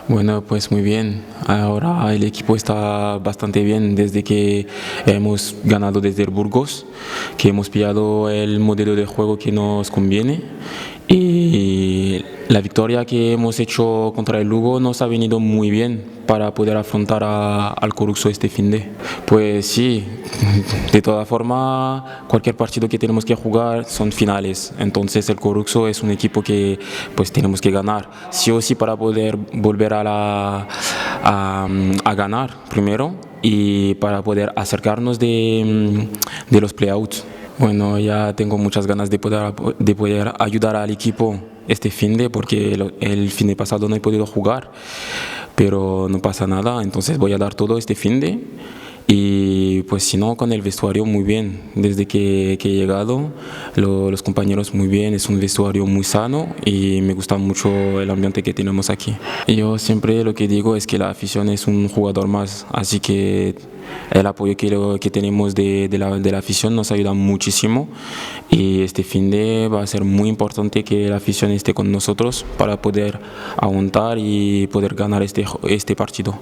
Bueno, pues muy bien. Ahora el equipo está bastante bien desde que hemos ganado desde el Burgos, que hemos pillado el modelo de juego que nos conviene. Y la victoria que hemos hecho contra el Lugo nos ha venido muy bien para poder afrontar al Coruxo este finde. Pues sí, de toda forma, cualquier partido que tenemos que jugar son finales. Entonces el Coruxo es un equipo que pues tenemos que ganar, sí o sí para poder volver a ganar primero y para poder acercarnos de los playouts. Bueno, ya tengo muchas ganas de poder ayudar al equipo este finde porque el finde pasado no he podido jugar, pero no pasa nada, entonces voy a dar todo este finde y pues si no con el vestuario muy bien, desde que he llegado los compañeros muy bien, es un vestuario muy sano y me gusta mucho el ambiente que tenemos aquí. Yo siempre lo que digo es que la afición es un jugador más, así que el apoyo que tenemos de la afición nos ayuda muchísimo y este fin de va a ser muy importante que la afición esté con nosotros para poder aguantar y poder ganar este partido.